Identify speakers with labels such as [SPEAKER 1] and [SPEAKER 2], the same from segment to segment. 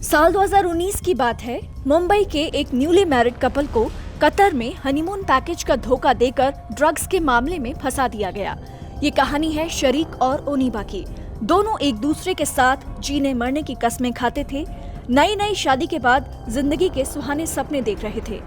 [SPEAKER 1] साल 2019 की बात है। मुंबई के एक न्यूली मैरिड कपल को कतर में हनीमून पैकेज का धोखा देकर ड्रग्स के मामले में फंसा दिया गया। ये कहानी है शरीक और ओनिबा की। दोनों एक दूसरे के साथ जीने मरने की कस्में खाते थे। नई नई शादी के बाद जिंदगी के सुहाने सपने देख रहे थे।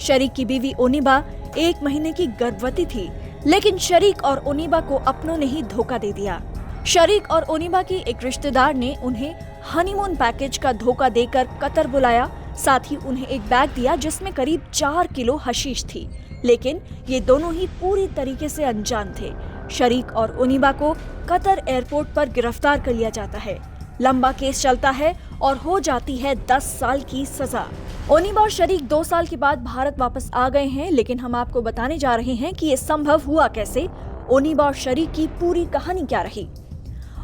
[SPEAKER 1] शरीक की बीवी ओनिबा 1 महीने की गर्भवती थी, लेकिन शरीक और ओनिबा को अपनों ने ही धोखा दे दिया। शरीक और ओनिबा की एक रिश्तेदार ने उन्हें हनीमून पैकेज का धोखा देकर कतर बुलाया। साथ ही उन्हें एक बैग दिया जिसमें करीब 4 किलो हशीश थी। लेकिन ये दोनों ही पूरी तरीके से अनजान थे। शरीक और ओनिबा को कतर एयरपोर्ट पर गिरफ्तार कर लिया जाता है। लंबा केस चलता है और हो जाती है 10 साल की सजा। ओनिबा और शरीक 2 साल के बाद भारत वापस आ गए हैं, लेकिन हम आपको बताने जा रहे हैं कि ये संभव हुआ कैसे। ओनिबा और शरीक की पूरी कहानी क्या रही।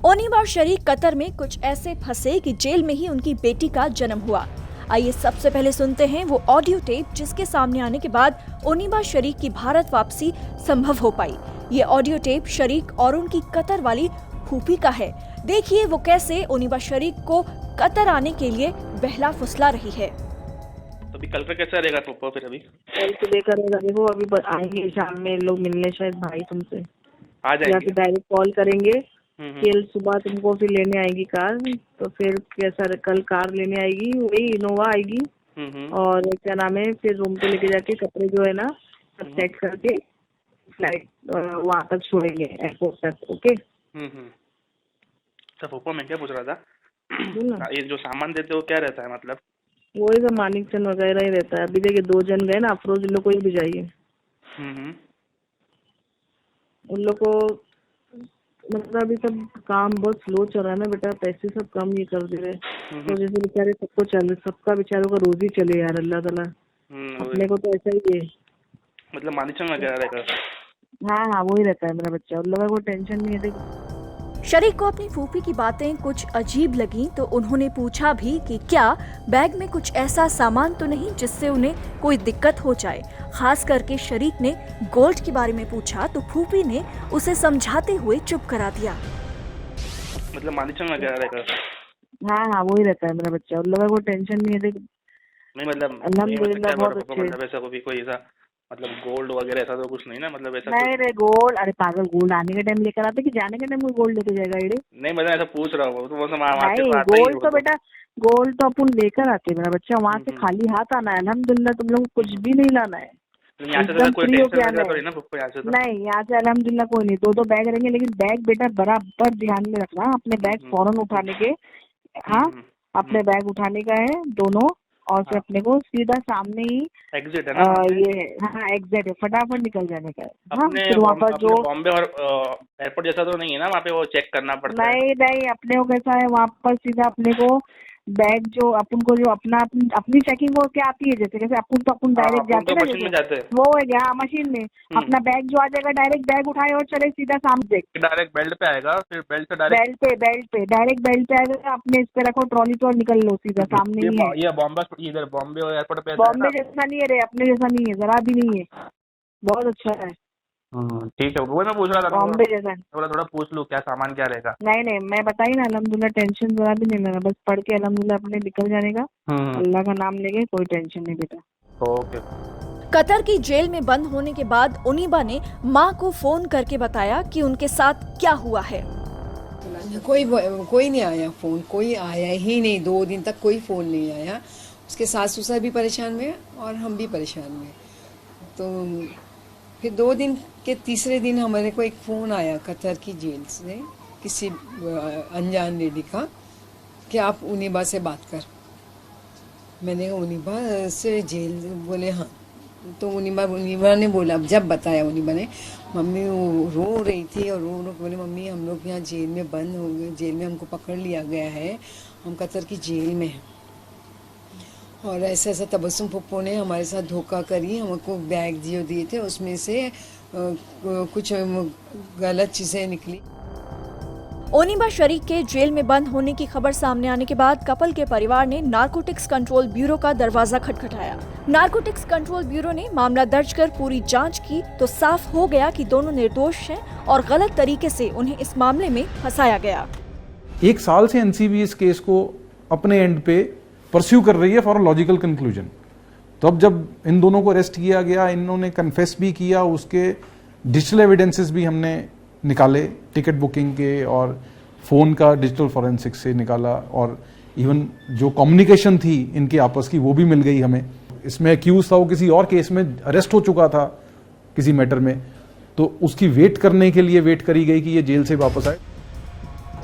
[SPEAKER 1] ओनिबा और शरीक कतर में कुछ ऐसे फंसे कि जेल में ही उनकी बेटी का जन्म हुआ। आइए सबसे पहले सुनते हैं वो ऑडियो टेप जिसके सामने आने के बाद ओनिबा शरीक की भारत वापसी संभव हो पाई। ये ऑडियो टेप शरीक और उनकी कतर वाली फूफी का है। देखिए वो कैसे ओनिबा शरीक को कतर आने के लिए बहला फुसला रही है।
[SPEAKER 2] अभी कल का कैसा रहेगा पप्पा? फिर अभी
[SPEAKER 3] कल से लेकर देखो, अभी आएंगे शाम में लोग मिलने, शायद भाई तुमसे
[SPEAKER 2] आ
[SPEAKER 3] या
[SPEAKER 2] जाएंगे।
[SPEAKER 3] फिर डायरेक्ट कॉल करेंगे। कल सुबह तुमको फिर लेने आएगी कार, तो फिर कैसा कल कार लेने आएगी, वही इनोवा आएगी। और क्या नाम है, फिर रूम पे लेके जाके कपड़े जो है ना सब सेट करके फ्लाइट वहाँ तक छोड़ेंगे, एयरपोर्ट तक। ओके।
[SPEAKER 2] अच्छा पप्पा, मैं क्या पूछ रहा था,
[SPEAKER 3] ना
[SPEAKER 2] ये जो सामान देते हो क्या रहता है? मतलब
[SPEAKER 3] वही तो मानिक चंद वगैरह ही रहता है। अभी देखिए 2 जन गए ना, अफरोज, इन लोग को ही भिजाइए। उन लोग को मतलब अभी सब काम बहुत स्लो चल रहा है ना बेटा, पैसे सब कम ये कर दे रहे। तो जैसे बेचारे सबको चल, सबका बेचारों का रोजी चले यार, अल्लाह ताला। अपने को तो ऐसा ही है।
[SPEAKER 2] मतलब मानिचंद वगैरह रहेगा?
[SPEAKER 3] हाँ, वही रहता है मेरा बच्चा। उन लोगों को टेंशन नहीं है। देखो
[SPEAKER 1] शरीक को अपनी फूफी की बातें कुछ अजीब लगी तो उन्होंने पूछा भी कि क्या बैग में कुछ ऐसा सामान तो नहीं जिससे उन्हें कोई दिक्कत हो जाए। खास करके शरीक ने गोल्ड के बारे में पूछा तो फूफी ने उसे समझाते हुए चुप करा दिया।
[SPEAKER 2] मतलब मानिचंद वगैरह रहेगा?
[SPEAKER 3] हाँ, वही रहता है मेरा बच्चा। उन लोगों को टेंशन नहीं है। देखो
[SPEAKER 2] नहीं मतलब
[SPEAKER 3] अल्हम्दुलिल्लाह बहुत अच्छे।
[SPEAKER 2] मतलब ऐसा कोई ऐसा मतलब गोल्ड वगैरह ऐसा तो कुछ नहीं ना? मतलब ऐसा
[SPEAKER 3] नहीं रे गोल्ड, अरे पागल, गोल्ड आने के टाइम लेकर आते कि जाने के टाइम कोई गोल्ड लेके जाएगा? इड़े
[SPEAKER 2] नहीं, मतलब ऐसा पूछ रहा हूँ। तो
[SPEAKER 3] नहीं, गोल्ड तो बेटा, गोल्ड तो अपन लेकर आते मेरा बच्चा। वहाँ से खाली हाथ आना है। अल्हम्दुलिल्लाह तुम लोग कुछ भी नहीं लाना है, एकदम फ्री होके आना है। नहीं, यहाँ से अल्हम्दुलिल्लाह कोई नहीं। 2 बैग रहेंगे, लेकिन बैग बेटा बराबर ध्यान में रखना। अपने बैग फौरन उठाने के, हाँ अपने बैग उठाने का है दोनों। और फिर अपने को सीधा सामने ही
[SPEAKER 2] एग्जिट है ना?
[SPEAKER 3] ये हाँ एग्जिट है, फटाफट निकल जाने का है। हाँ,
[SPEAKER 2] अपने
[SPEAKER 3] फिर वहाँ पर जो
[SPEAKER 2] बॉम्बे और एयरपोर्ट जैसा तो नहीं है ना वहाँ पे? वो चेक करना पड़ता है?
[SPEAKER 3] नहीं, अपने को कैसा है, वहाँ पर सीधा अपने को बैग जो अपन को जो अपनी चेकिंग हो क्या आती है, जैसे कैसे अपन डायरेक्ट जाते हैं ना,
[SPEAKER 2] मशीन में जाते हैं
[SPEAKER 3] वो है क्या? मशीन में अपना बैग जो आ जाएगा, डायरेक्ट बैग उठाए और चले सीधा सामने।
[SPEAKER 2] डायरेक्ट बेल्ट पे आएगा, फिर बेल्ट से डायरेक्ट
[SPEAKER 3] बेल्ट पे डायरेक्ट बेल्ट पे आएगा। अपने इस पे रखो, ट्रॉली तो निकल लो, सीधा सामने ही है।
[SPEAKER 2] ये बॉम्बे इधर बॉम्बे एयरपोर्ट पे
[SPEAKER 3] बॉम्बे जैसा नहीं है रे, अपने जैसा नहीं है, जरा भी नहीं है। बहुत अच्छा है।
[SPEAKER 2] ठीक है, वो मैं पूछ रहा था।
[SPEAKER 3] बॉम्बे जैसा
[SPEAKER 2] थोड़ा पूछ लूँ क्या सामान क्या रहेगा।
[SPEAKER 3] नहीं, मैं बताई ना, अल्हम्दुलिल्लाह टेंशन जरा भी नहीं लेना। बस पढ़ के अल्हम्दुलिल्लाह अपने निकल जाने का। अल्लाह का नाम लेके, कोई टेंशन नहीं बेटा।
[SPEAKER 2] ओके।
[SPEAKER 1] कतर की जेल में बंद होने के बाद ओनिबा ने मां को फोन करके बताया कि उनके साथ क्या हुआ है।
[SPEAKER 4] कोई नहीं आया फोन, कोई आया ही नहीं। 2 दिन तक कोई फोन नहीं आया। उसके सास ससुर भी परेशान हुए और हम भी परेशान हुए। तो फिर 2 दिन के तीसरे दिन हमारे को एक फ़ोन आया कतर की जेल से, किसी अनजान लेडी का, कि आप ओनिबा से बात कर। मैंने ओनिबा से जेल बोले हाँ। तो ओनिबा ने बोला, जब बताया ओनिबा ने, मम्मी वो रो रही थी और रो बोले मम्मी हम लोग यहाँ जेल में बंद हो गए, जेल में हमको पकड़ लिया गया है, हम कतर की जेल में हैं। और ऐसा तबस्सुम पप्पो ने हमारे साथ धोखा करी। हमको बैग दिए थे, उसमें से कुछ गलत चीज़ें निकली।
[SPEAKER 1] ओनिबा शरीक के जेल में बंद होने की खबर सामने आने के बाद कपल के परिवार ने नारकोटिक्स कंट्रोल ब्यूरो का दरवाजा खटखटाया। नारकोटिक्स कंट्रोल ब्यूरो ने मामला दर्ज कर पूरी जांच की तो साफ हो गया कि दोनों निर्दोष हैं और गलत तरीके से उन्हें इस मामले में फंसाया गया।
[SPEAKER 5] 1 साल से एनसीबी इस केस को अपने एंड पे परस्यू कर रही है फॉर अ लॉजिकल कंक्लूजन। तो अब जब इन दोनों को अरेस्ट किया गया, इन्होंने कन्फेस भी किया, उसके डिजिटल एविडेंसेस भी हमने निकाले, टिकट बुकिंग के और फ़ोन का डिजिटल फॉरेंसिक से निकाला, और इवन जो कम्युनिकेशन थी इनके आपस की वो भी मिल गई हमें। इसमें एक्यूज था, वो किसी और केस में अरेस्ट हो चुका था किसी मैटर में, तो उसकी वेट करने के लिए वेट करी गई कि ये जेल से वापस आए।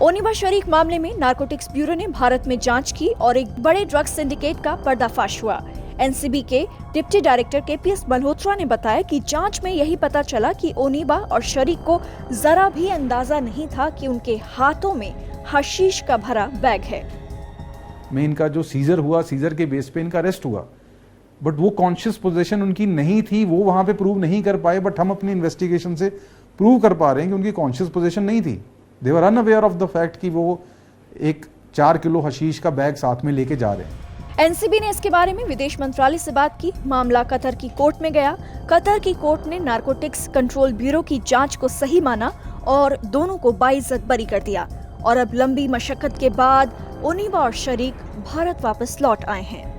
[SPEAKER 1] ओनिबा शरीक मामले में नारकोटिक्स ब्यूरो ने भारत में जांच की और एक बड़े ड्रग्स सिंडिकेट का पर्दाफाश हुआ। एनसीबी के डिप्टी डायरेक्टर केपीएस मल्होत्रा ने बताया कि जांच में यही पता चला कि ओनिबा और शरीक को जरा भी अंदाजा नहीं था कि उनके हाथों में हशीश का भरा बैग है।
[SPEAKER 5] में इनका जो सीजर हुआ, सीजर के बेस पे इनका अरेस्ट हुआ, बट वो कॉन्शियस पोजीशन उनकी नहीं थी, वो वहां पे प्रूव नहीं कर पाए। बट हम अपनी इन्वेस्टिगेशन से प्रूव कर पा रहे हैं कि उनकी कॉन्शियस पोजीशन नहीं थी। They were unaware of the fact कि वो एक 4 किलो हशीश का बैग साथ में लेके जा रहे हैं।
[SPEAKER 1] एनसीबी ने इसके बारे में विदेश मंत्रालय से बात की। मामला कतर की कोर्ट में गया। कतर की कोर्ट ने नारकोटिक्स कंट्रोल ब्यूरो की जांच को सही माना और दोनों को बाइज्जत बरी कर दिया। और अब लंबी मशक्कत के बाद ओनिबा और शरीक भारत वापस लौट आए हैं।